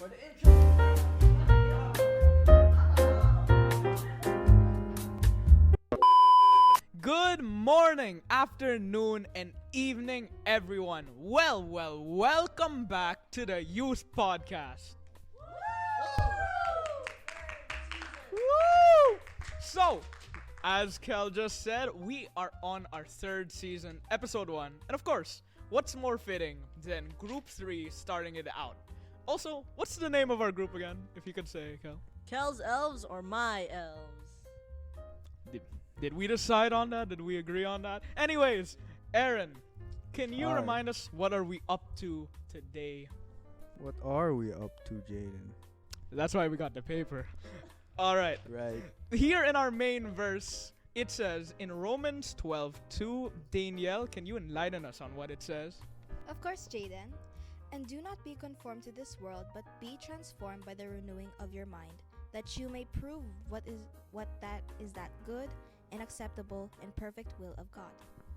for the intro. Good morning, afternoon, and evening, everyone. Welcome back to the Youth Podcast. Woo! So, as Kel just said, we are on our third season, episode 1. And of course, what's more fitting than Group 3 starting it out? Also, what's the name of our group again, if you could say, Kel? Kel's elves or my elves? Did we decide on that? Did we agree on that? Anyways, Ehren, can you remind us what are we up to today? What are we up to, Jayden? That's why we got the paper. All right. Right. Here in our main verse, it says in Romans 12:2, Danielle, can you enlighten us on what it says? Of course, Jayden. And do not be conformed to this world, but be transformed by the renewing of your mind, that you may prove what that is that good and acceptable and perfect will of God.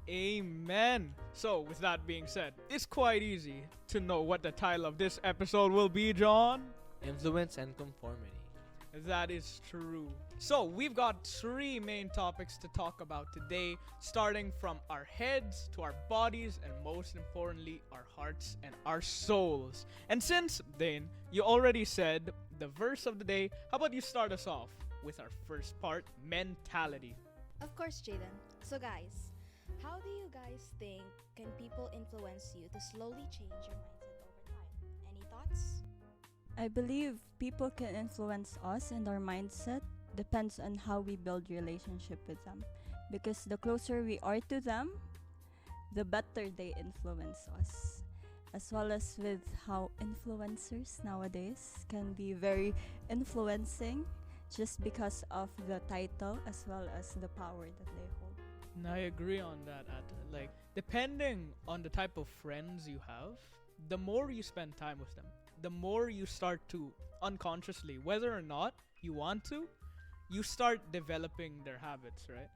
Amen. So, with that being said, it's quite easy to know what the title of this episode will be, John. Influence and conformity. That is true. So, we've got 3 main topics to talk about today, starting from our heads to our bodies, and most importantly, our hearts and our souls. And since, Dane, you already said the verse of the day, how about you start us off with our first part, mentality? Of course, Jayden. So guys, how do you guys think can people influence you to slowly change your mindset over time? Any thoughts? I believe people can influence us and our mindset depends on how we build relationship with them. Because the closer we are to them, the better they influence us. As well as with how influencers nowadays can be very influencing just because of the title as well as the power that they hold. And I agree on that. Like, depending on the type of friends you have, the more you spend time with them, the more you start to unconsciously, whether or not you want to, you start developing their habits, right?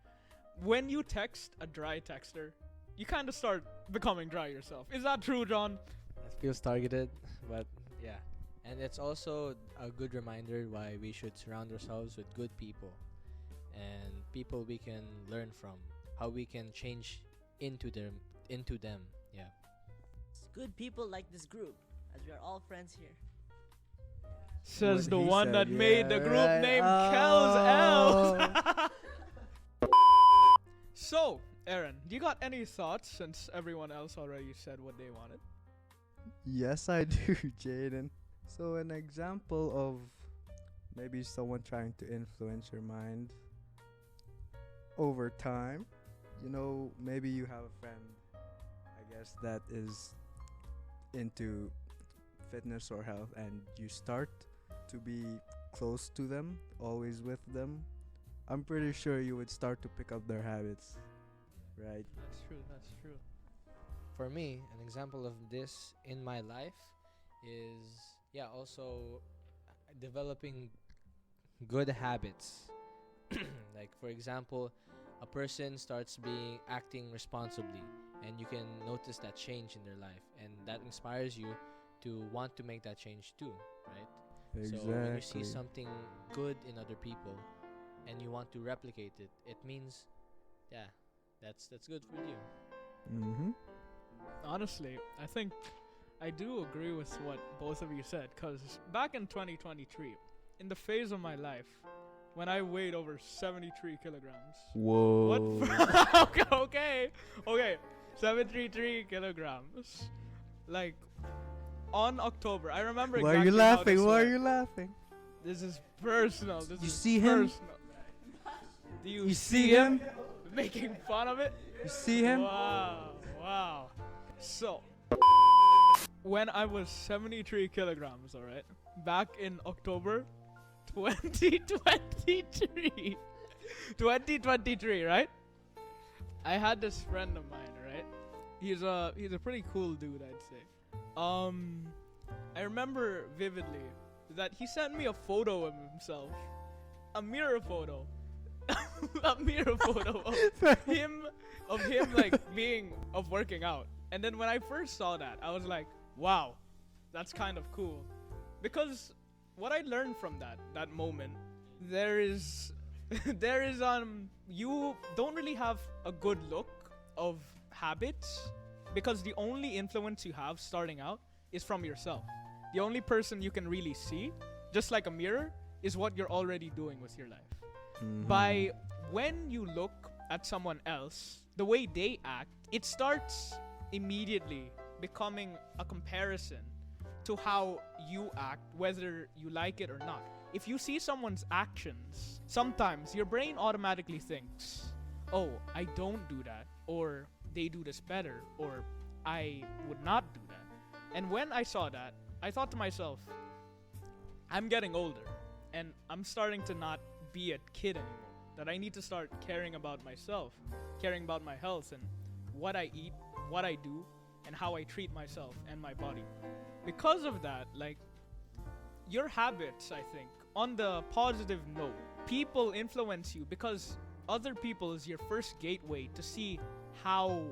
When you text a dry texter, you kind of start becoming dry yourself. Is that true, John? That feels targeted, but yeah. And it's also a good reminder why we should surround ourselves with good people and people we can learn from, how we can change into them. Yeah. It's good people like this group, as we are all friends here. Says What the he one said, that made the yeah, group right. named Oh. Kel's Elves. So, Ehren, you got any thoughts since everyone else already said what they wanted? Yes, I do, Jayden. So an example of maybe someone trying to influence your mind over time. You know, maybe you have a friend, I guess, that is into fitness or health, and you start to be close to them, always with them. I'm pretty sure you would start to pick up their habits, right? That's true. For me, an example of this in my life is also developing good habits. Like, for example, a person starts acting responsibly, and you can notice that change in their life, and that inspires you to want to make that change too, right? Exactly. So when you see something good in other people and you want to replicate it, it means that's good for you. Mm-hmm. Honestly, I think I do agree with what both of you said, because back in 2023, in the phase of my life, when I weighed over 73 kilograms. Whoa. Okay. 73 kilograms. Like, on October, I remember Why are you exactly how laughing? this Why are went. you laughing? This is personal. You see him? Personal. Do you You see him? Making fun of it? You see him? Wow. So, when I was 73 kilograms, alright, back in October 2023, 2023, right? I had this friend of mine, right? He's a pretty cool dude, I'd say. I remember vividly that he sent me a photo of himself, a mirror photo, a mirror photo of him like working out. And then when I first saw that, I was like, wow, that's kind of cool. Because what I learned from that moment, there is you don't really have a good look of habits, because the only influence you have starting out is from yourself. The only person you can really see, just like a mirror, is what you're already doing with your life. By when you look at someone else, the way they act, it starts immediately becoming a comparison to how you act, whether you like it or not. If you see someone's actions, sometimes your brain automatically thinks, oh, I don't do that, or they do this better, or I would not do that. And when I saw that, I thought to myself, I'm getting older, and I'm starting to not be a kid anymore. That I need to start caring about myself, caring about my health, and what I eat, what I do, and how I treat myself and my body. Because of that, like, your habits, I think, on the positive note, people influence you because other people is your first gateway to see how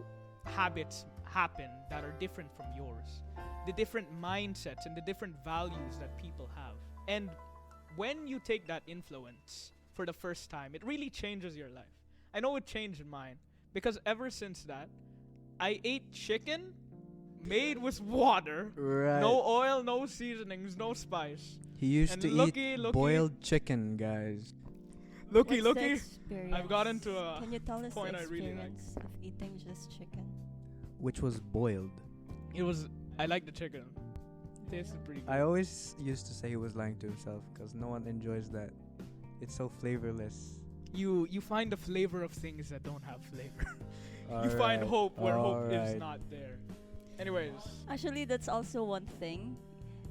habits happen that are different from yours, the different mindsets and the different values that people have. And when you take that influence for the first time, it really changes your life. I know it changed mine, because ever since that, I ate chicken made with water, Right. no oil, no seasonings, no spice. He used And to looky, eat looky. boiled chicken, guys. Looky, What's the looky. experience? I've gotten to a Can you tell us point the I really like. experience of eating just chicken? Which was boiled. I like the chicken. It tasted pretty good. I always used to say he was lying to himself because no one enjoys that. It's so flavorless. You find the flavor of things that don't have flavor. You find Alright, hope where hope is alright. not there. Anyways, Actually, that's also one thing,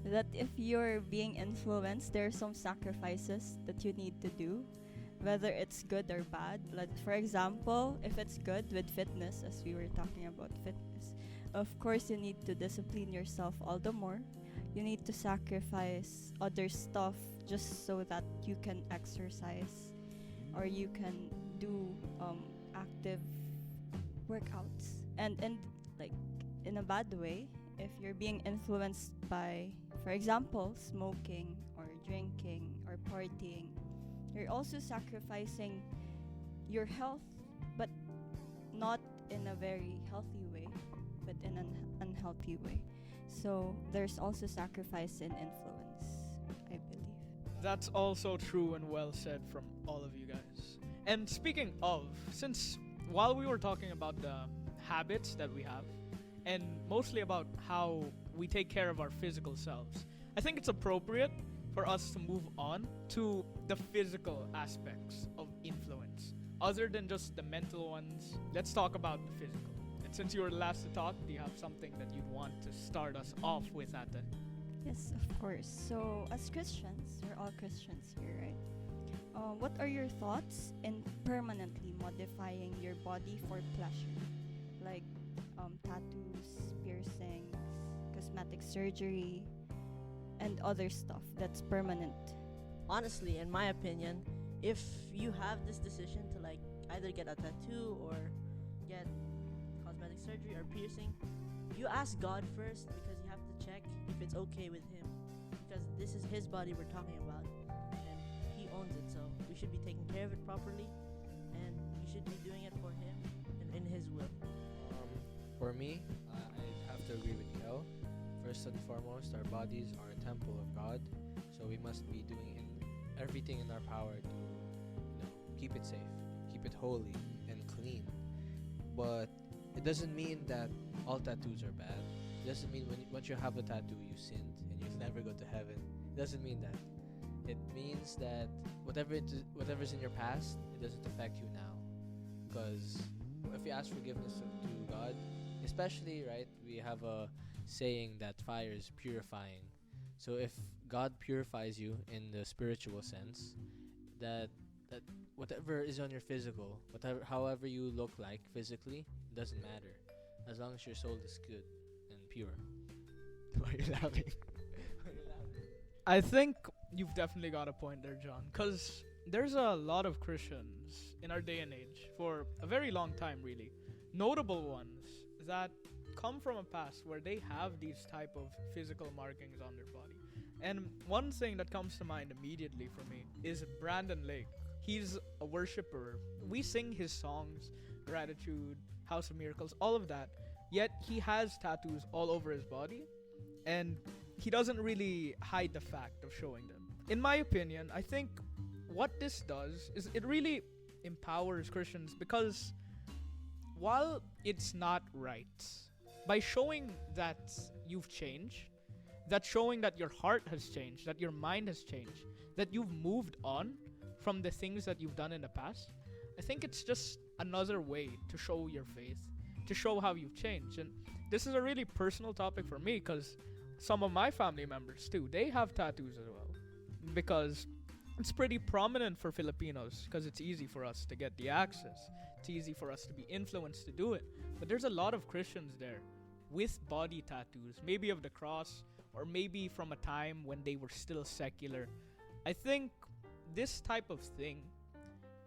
that if you're being influenced, there are some sacrifices that you need to do, whether it's good or bad. Like, for example, if it's good with fitness, as we were talking about fitness, of course you need to discipline yourself all the more. You need to sacrifice other stuff just so that you can exercise or you can do active workouts. And like, in a bad way, if you're being influenced by, for example, smoking or drinking or partying, you're also sacrificing your health, but not in a very healthy way, but in an unhealthy way. So there's also sacrifice in influence, I believe. that's also true and well said from all of you guys. And speaking of, since while we were talking about the habits that we have, and mostly about how we take care of our physical selves, I think it's appropriate for us to move on to the physical aspects of influence. Other than just the mental ones, let's talk about the physical. And since you were the last to talk, do you have something that you'd want to start us off with at that? Yes, of course. So, as Christians, we're all Christians here, right? What are your thoughts in permanently modifying your body for pleasure? Like tattoos, piercings, cosmetic surgery, and other stuff that's permanent. Honestly, in my opinion, if you have this decision to like either get a tattoo or get cosmetic surgery or piercing, you ask God first, because you have to check if it's okay with Him, because this is His body we're talking about and He owns it, so we should be taking care of it properly and we should be doing it for Him and in His will. For me, I'd have to agree with Kel. First and foremost, our bodies are a temple of God, so we must be doing everything in our power to, keep it safe, keep it holy and clean. But it doesn't mean that all tattoos are bad. It doesn't mean once you have a tattoo, you sinned and you'll never go to heaven. It doesn't mean that. It means that whatever's in your past, it doesn't affect you now. Because if you ask forgiveness to God, especially, right, we have a saying that fire is purifying. So if God purifies you in the spiritual sense, that whatever is on your physical, however you look like physically, doesn't matter, as long as your soul is good and pure. Why are you laughing? I think you've definitely got a point there, John, because there's a lot of Christians in our day and age, for a very long time really, notable ones that come from a past where they have these type of physical markings on their body. And one thing that comes to mind immediately for me is Brandon Lake. He's a worshiper. We sing his songs, Gratitude, House of Miracles, all of that. Yet he has tattoos all over his body, and he doesn't really hide the fact of showing them. In my opinion, I think what this does is it really empowers Christians, because while it's not right, by showing that you've changed, that showing that your heart has changed, that your mind has changed, that you've moved on from the things that you've done in the past, I think it's just another way to show your faith, to show how you've changed. And this is a really personal topic for me, because some of my family members too, they have tattoos as well, because it's pretty prominent for Filipinos, because it's easy for us to get the access, it's easy for us to be influenced to do it. But there's a lot of Christians there with body tattoos, maybe of the cross, or maybe from a time when they were still secular. I think this type of thing,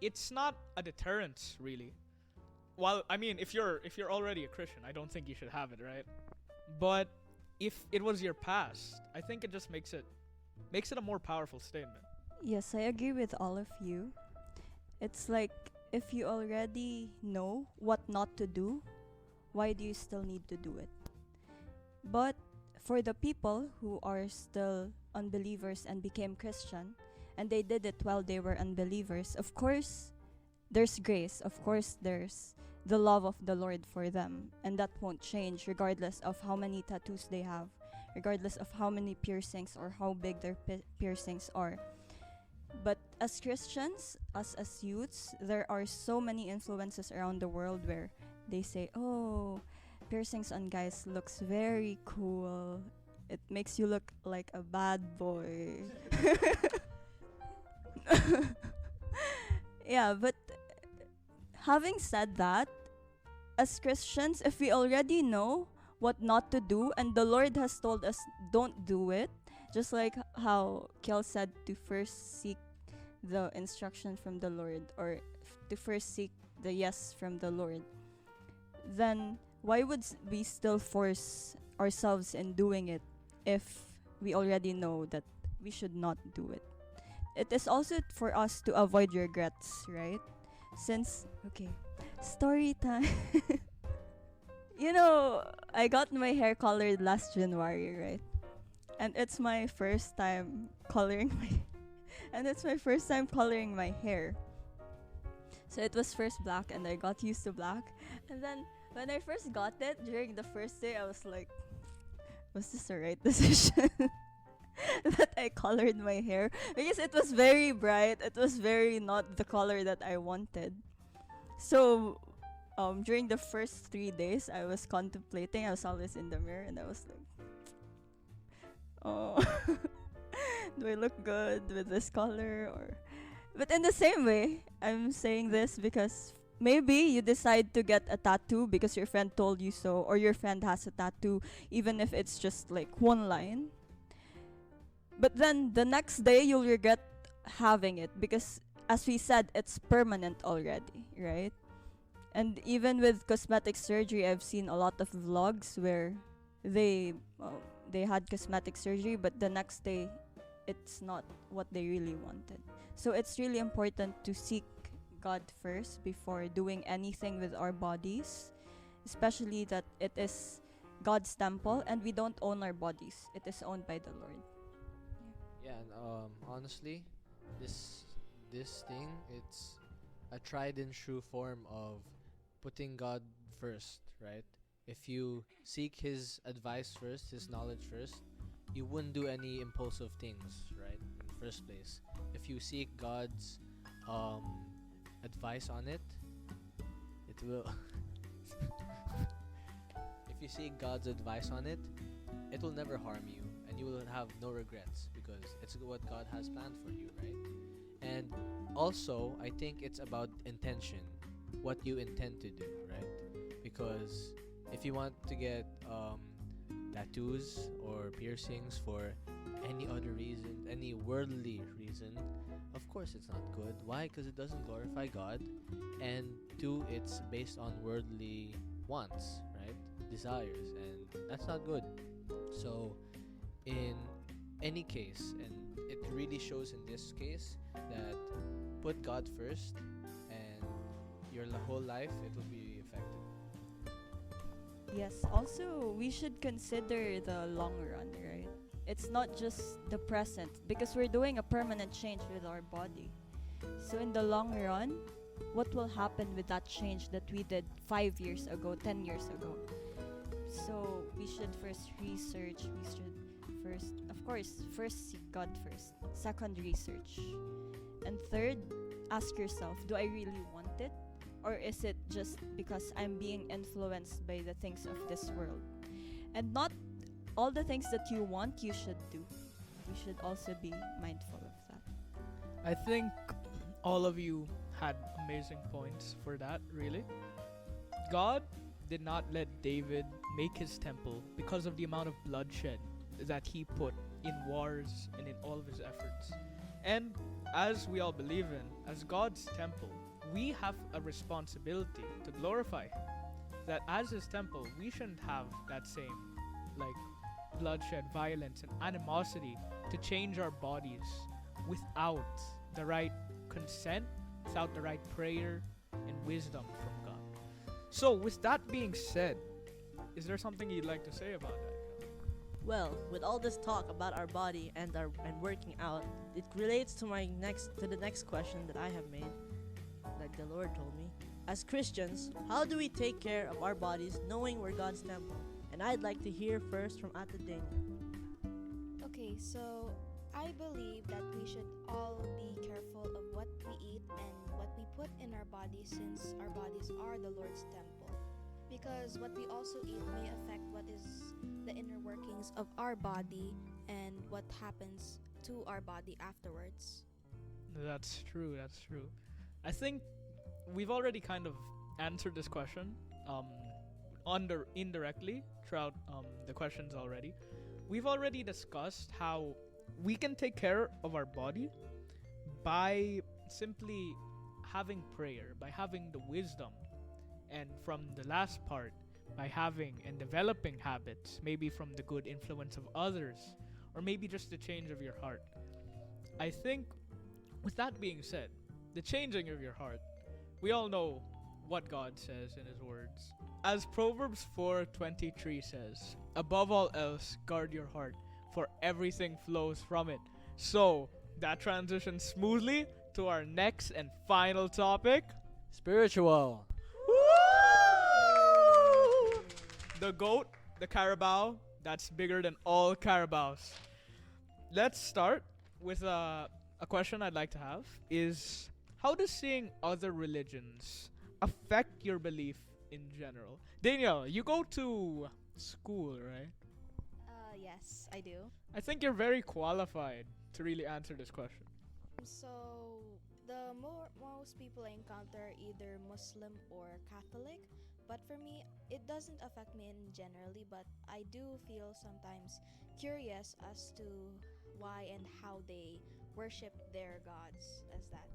it's not a deterrence really. Well, I mean, if you're already a Christian, I don't think you should have it, right? But if it was your past, I think it just makes it a more powerful statement. Yes, I agree with all of you. It's like if you already know what not to do, why do you still need to do it? But for the people who are still unbelievers and became Christian, and they did it while they were unbelievers, of course, there's grace. Of course, there's the love of the Lord for them. And that won't change regardless of how many tattoos they have, regardless of how many piercings or how big their piercings are. But as Christians, as youths, there are so many influences around the world where they say, oh, piercings on guys looks very cool. It makes you look like a bad boy. Yeah, but having said that, as Christians, if we already know what not to do and the Lord has told us don't do it, just like how Kel said to first seek the instruction from the Lord, or to first seek the yes from the Lord, then why would we still force ourselves in doing it if we already know that we should not do it? It is also for us to avoid regrets, right? Since, okay, story time. You know, I got my hair colored last January, right? And it's my first time coloring my hair. So it was first black and I got used to black. And then when I first got it, during the first day, I was like, was this the right decision? That I colored my hair? Because it was very bright. It was very not the color that I wanted. So during the first 3 days, I was contemplating. I was always in the mirror and I was like, oh, do I look good with this color? But in the same way, I'm saying this because maybe you decide to get a tattoo because your friend told you so, or your friend has a tattoo, even if it's just like one line. But then the next day, you'll regret having it because, as we said, it's permanent already, right? And even with cosmetic surgery, I've seen a lot of vlogs where they had cosmetic surgery, but the next day, it's not what they really wanted. So it's really important to seek God first before doing anything with our bodies, especially that it is God's temple and we don't own our bodies. It is owned by the Lord. Yeah, and honestly, this thing, it's a tried and true form of putting God first, right? If you seek His advice first, His knowledge first, you wouldn't do any impulsive things, right? In the first place, if you seek God's advice on it, it will. If you seek God's advice on it, it will never harm you, and you will have no regrets because it's what God has planned for you, right? And also, I think it's about intention, what you intend to do, right? Because if you want to get tattoos or piercings for any other reason, any worldly reason, of course it's not good. Why? Because it doesn't glorify God, and two, it's based on worldly wants, right? Desires, and that's not good. So in any case, and it really shows in this case that put God first, and your whole life it will be affected. Yes, also we should consider the long run, right? It's not just the present because we're doing a permanent change with our body. So in the long run, what will happen with that change that we did 5 years ago, 10 years ago? So we should first research, we should first, of course, first seek God first, second research, and third, ask yourself, do I really want it? Or is it just because I'm being influenced by the things of this world? And not all the things that you want, you should do. You should also be mindful of that. I think all of you had amazing points for that, really. God did not let David make his temple because of the amount of bloodshed that he put in wars and in all of his efforts. And as we all believe in, as God's temple, we have a responsibility to glorify him. That as his temple, we shouldn't have that same like bloodshed, violence, and animosity to change our bodies without the right consent, without the right prayer and wisdom from God. So with that being said, is there something you'd like to say about that? Well, with all this talk about our body and working out, it relates to the next question that I have made, like the Lord told me. As Christians, how do we take care of our bodies knowing we're God's temple? And I'd like to hear first from Ate Danielle. Okay, so I believe that we should all be careful of what we eat and what we put in our bodies, since our bodies are the Lord's temple. Because what we also eat may affect what is the inner workings of our body and what happens to our body afterwards. That's true, that's true. I think we've already kind of answered this question indirectly throughout the questions already. We've already discussed how we can take care of our body by simply having prayer, by having the wisdom, and from the last part, by having and developing habits, maybe from the good influence of others, or maybe just the change of your heart. I think, with that being said, the changing of your heart, we all know what God says in his words. As Proverbs 4:23 says, above all else, guard your heart, for everything flows from it. So, that transitions smoothly to our next and final topic. Spiritual. The goat, the carabao, that's bigger than all carabaos. Let's start with a question I'd like to have is, how does seeing other religions affect your belief in general? Danielle, you go to school, right? Yes, I do. I think you're very qualified to really answer this question. So, most people I encounter are either Muslim or Catholic, but for me, it doesn't affect me in generally, but I do feel sometimes curious as to why and how they worship their gods as that.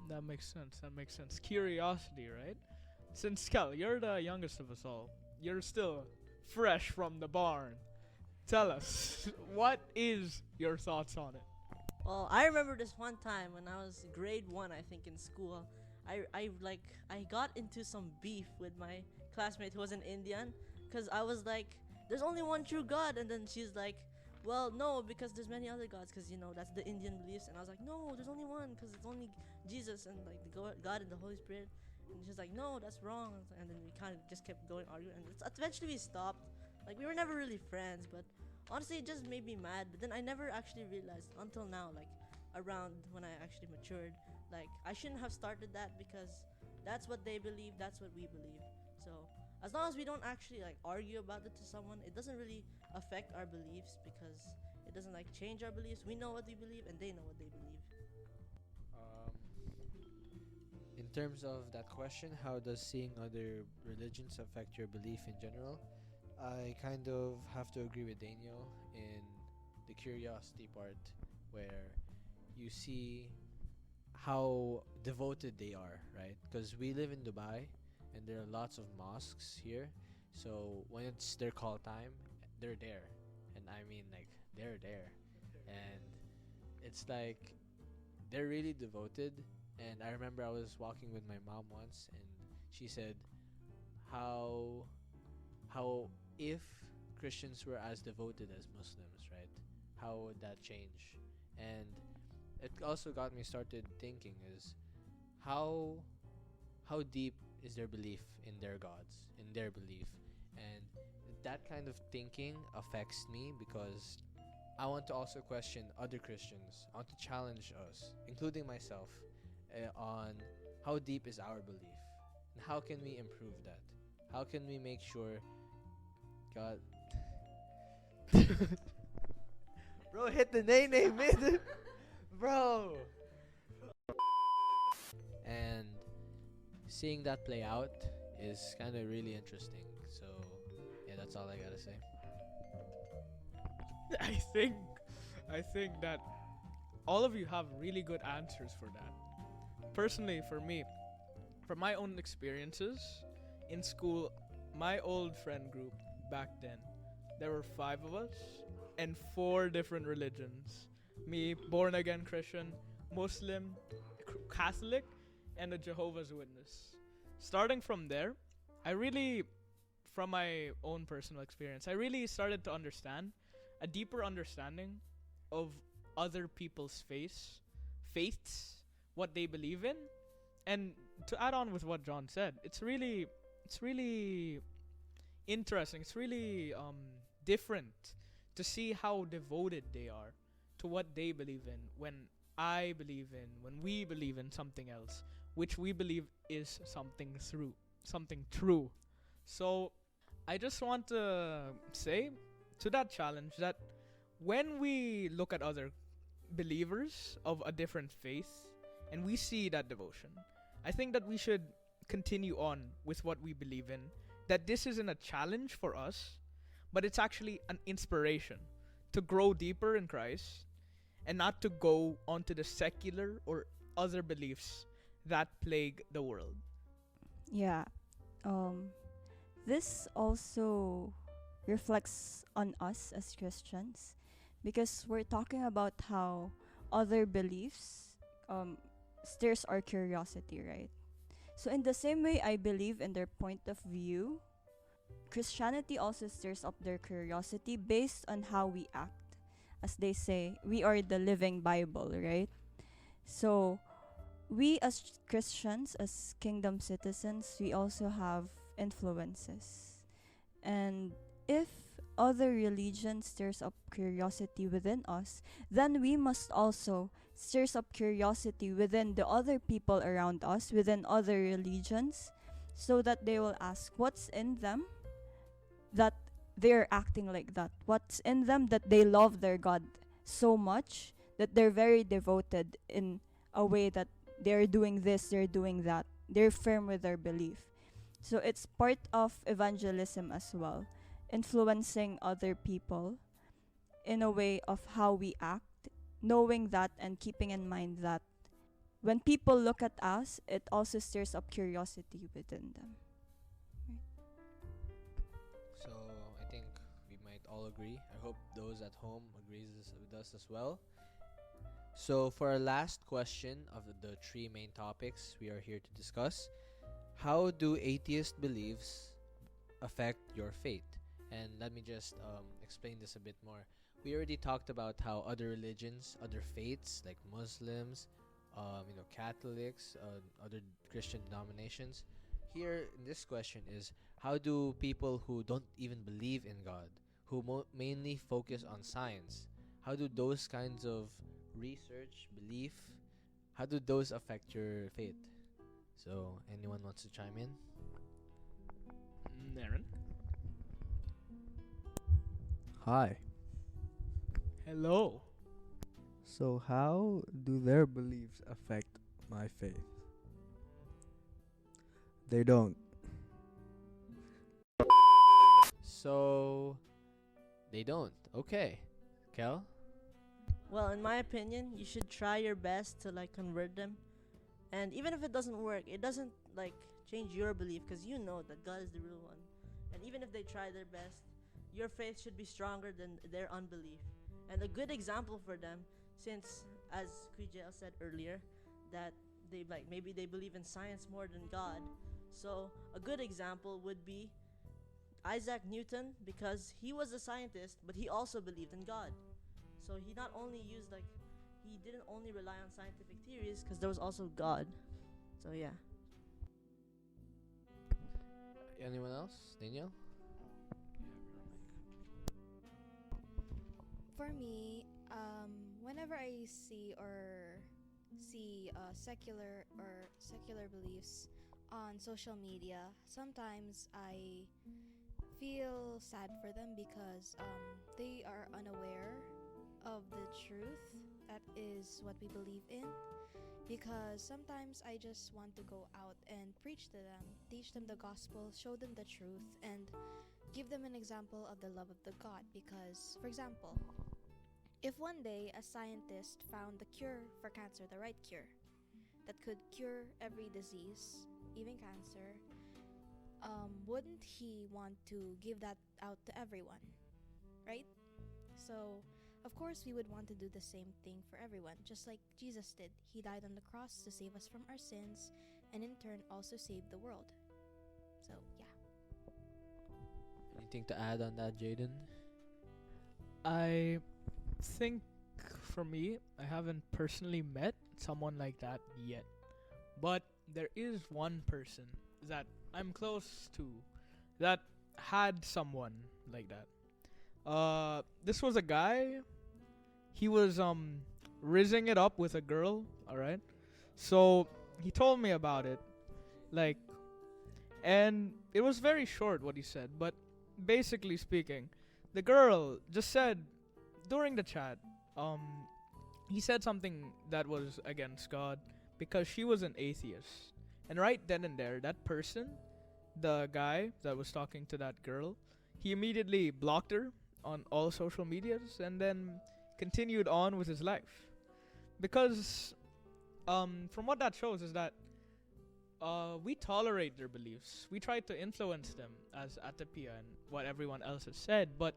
That makes sense. That makes sense. Curiosity, right? Since Kel, you're the youngest of us all, you're still fresh from the barn. Tell us, what is your thoughts on it? Well, I remember this one time when I was grade 1, I think, in school. I got into some beef with my classmate who was an Indian, because I was like, there's only one true God, and then she's like, well, no, because there's many other gods, because that's the Indian beliefs. And I was like, no, there's only one, because it's only Jesus and like the God and the Holy Spirit. And she's like, no, that's wrong. And then we kind of just kept going arguing, and eventually we stopped. Like, we were never really friends, but honestly, it just made me mad. But then I never actually realized until now, like around when I actually matured, like I shouldn't have started that, because that's what they believe, that's what we believe. So as long as we don't actually like argue about it to someone, it doesn't really affect our beliefs, because it doesn't like change our beliefs. We know what we believe and they know what they believe. In terms of that question, how does seeing other religions affect your belief in general? I kind of have to agree with Daniel in the curiosity part, where you see how devoted they are, right? Because we live in Dubai and there are lots of mosques here. So when it's their call time, they're there. And I mean, like, they're there, and it's like they're really devoted. And I remember I was walking with my mom once, and she said, "How, how if Christians were as devoted as Muslims, right? How would that change?" And it also got me started thinking is how how deep is their belief in their gods, in their belief, and that kind of thinking affects me because I want to also question other Christians. I want to challenge us, including myself, on how deep is our belief and how can we improve that? How can we make sure God. Bro, hit the nay mid. Bro. And seeing that play out is kind of really interesting. So, yeah, that's all I gotta say. I think I think that all of you have really good answers for that. Personally, for me, from my own experiences in school, my old friend group back then, there were 5 of us and 4 different religions. Me, born again Christian, Muslim, Catholic, and a Jehovah's Witness. Starting from there, I really, from my own personal experience, I really started to understand a deeper understanding of other people's faiths, what they believe in. And to add on with what John said, it's really interesting. It's really different to see how devoted they are to what they believe in when we believe in something else, which we believe is something true. So I just want to say to that challenge that when we look at other believers of a different faith and we see that devotion, I think that we should continue on with what we believe in. That this isn't a challenge for us, but it's actually an inspiration to grow deeper in Christ and not to go onto the secular or other beliefs that plague the world. Yeah. Um, this also reflects on us as Christians because we're talking about how other beliefs stirs our curiosity, right? So, in the same way I believe in their point of view, Christianity also stirs up their curiosity based on how we act. As they say, we are the living Bible, right? So, we as Christians, as kingdom citizens, we also have influences. And if other religion stirs up curiosity within us, then we must also stirs up curiosity within the other people around us, within other religions, so that they will ask what's in them that they're acting like that. What's in them that they love their God so much that they're very devoted in a way that they're doing this, they're doing that. They're firm with their belief. So it's part of evangelism as well, influencing other people in a way of how we act, knowing that and keeping in mind that when people look at us, it also stirs up curiosity within them. So I think we might all agree. I hope those at home agrees with us as well. So for our last question of the 3 main topics we are here to discuss, how do atheist beliefs affect your faith? And let me just explain this a bit more. We already talked about how other religions, other faiths like Muslims, Catholics, other Christian denominations. Here in this question is, how do people who don't even believe in God, who mainly focus on science, how do those kinds of research, belief, how do those affect your faith? So, anyone wants to chime in? Ehren? Hi. Hello. So, how do their beliefs affect my faith? They don't. So, they don't. Okay. Kel? Well, in my opinion, you should try your best to like convert them. And even if it doesn't work, it doesn't like change your belief because you know that God is the real one. And even if they try their best, your faith should be stronger than their unbelief. And a good example for them, since as Kuijel said earlier, that they like maybe they believe in science more than God. So a good example would be Isaac Newton, because he was a scientist, but he also believed in God. So he not only used like he didn't only rely on scientific theories, because there was also God. So yeah. Anyone else? Danielle? For me, whenever I see secular beliefs on social media, sometimes I feel sad for them because they are unaware of the truth that is what we believe in. Because sometimes I just want to go out and preach to them, teach them the gospel, show them the truth, and give them an example of the love of the God. Because, for example, if one day a scientist found the cure for cancer, the right cure, that could cure every disease, even cancer, wouldn't he want to give that out to everyone, right? So, of course, we would want to do the same thing for everyone, just like Jesus did. He died on the cross to save us from our sins, and in turn also save the world. So, yeah. Anything to add on that, Jayden? I think for me, I haven't personally met someone like that yet. But there is one person that I'm close to that had someone like that. This was a guy. He was rizzing it up with a girl, alright? So he told me about it. Like, and it was very short what he said, but basically speaking, the girl just said during the chat, he said something that was against God because she was an atheist. And right then and there, that person, the guy that was talking to that girl, he immediately blocked her on all social medias and then continued on with his life. Because from what that shows is that we tolerate their beliefs. We try to influence them, as Atapia and what everyone else has said. But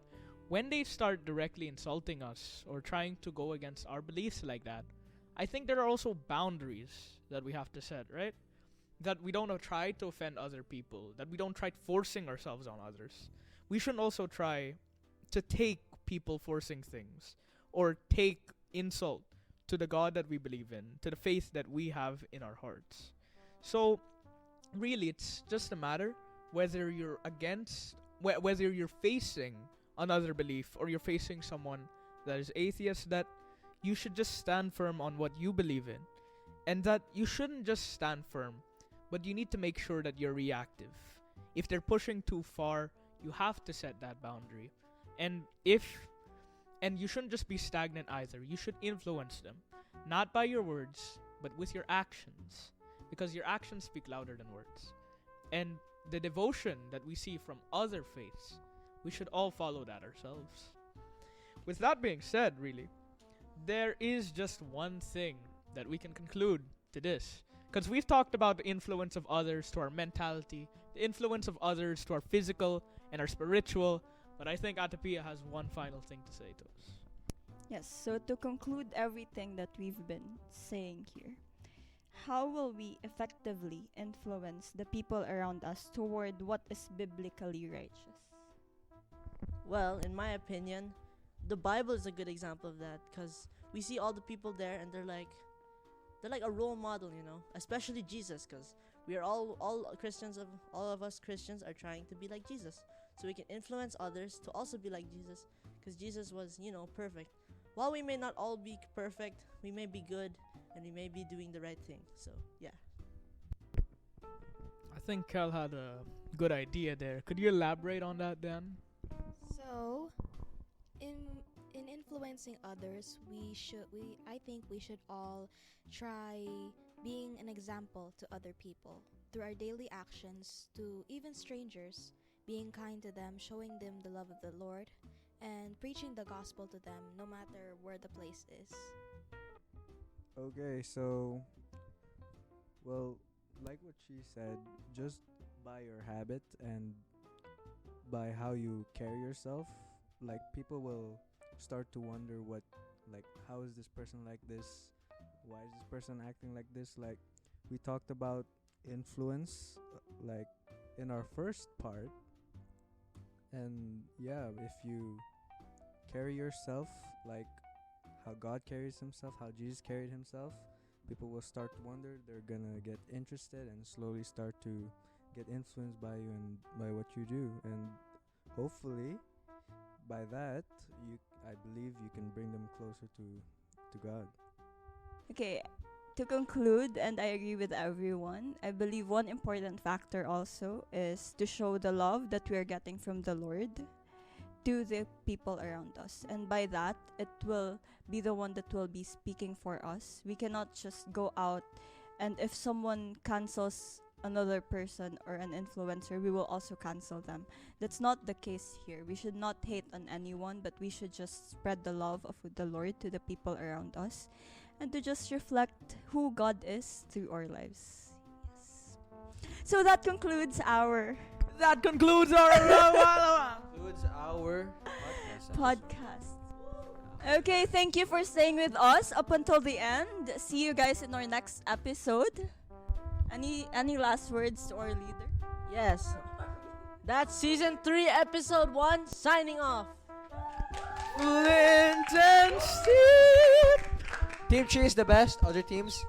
when they start directly insulting us or trying to go against our beliefs like that, I think there are also boundaries that we have to set, right? That we don't try to offend other people, that we don't try forcing ourselves on others. We shouldn't also try to take people forcing things or take insult to the God that we believe in, to the faith that we have in our hearts. So, really, it's just a matter whether you're against, whether you're facing another belief or you're facing someone that is atheist, that you should just stand firm on what you believe in. And that you shouldn't just stand firm, but you need to make sure that you're reactive. If they're pushing too far, you have to set that boundary. And you shouldn't just be stagnant either. You should influence them, not by your words, but with your actions, because your actions speak louder than words. And the devotion that we see from other faiths, we should all follow that ourselves. With that being said, really, there is just one thing that we can conclude to this. Because we've talked about the influence of others to our mentality, the influence of others to our physical and our spiritual, but I think Atapia has one final thing to say to us. Yes, so to conclude everything that we've been saying here, how will we effectively influence the people around us toward what is biblically righteous? Well, in my opinion, the Bible is a good example of that, because we see all the people there and they're like a role model, you know, especially Jesus, because we are all Christians, all of us Christians are trying to be like Jesus, so we can influence others to also be like Jesus, because Jesus was, you know, perfect. While we may not all be perfect, we may be good and we may be doing the right thing. So yeah. I think Kel had a good idea there. Could you elaborate on that, Dan? So, in influencing others, I think we should all try being an example to other people through our daily actions, to even strangers, being kind to them, showing them the love of the Lord, and preaching the gospel to them no matter where the place is. Okay, so, well, like what she said, just by your habit and by how you carry yourself, like people will start to wonder how is this person like this? Why is this person acting like this? Like we talked about influence, like in our first part. And yeah, if you carry yourself like how God carries himself, how Jesus carried himself, people will start to wonder. They're gonna get interested and slowly start to get influenced by you and by what you do. And hopefully, by that, I believe you can bring them closer to God. Okay, to conclude, and I agree with everyone, I believe one important factor also is to show the love that we are getting from the Lord to the people around us. And by that, it will be the one that will be speaking for us. We cannot just go out, and if someone cancels another person or an influencer, we will also cancel them. That's not the case here. We should not hate on anyone, but we should just spread the love of the Lord to the people around us, and to just reflect who God is through our lives. Yes. So that concludes our Concludes our podcast. Okay, thank you for staying with us up until the end. See you guys in our next episode. Any last words to our leader? Yes. That's season 3, episode 1, signing off. Flint and Steel. Team 3 is the best. Other teams,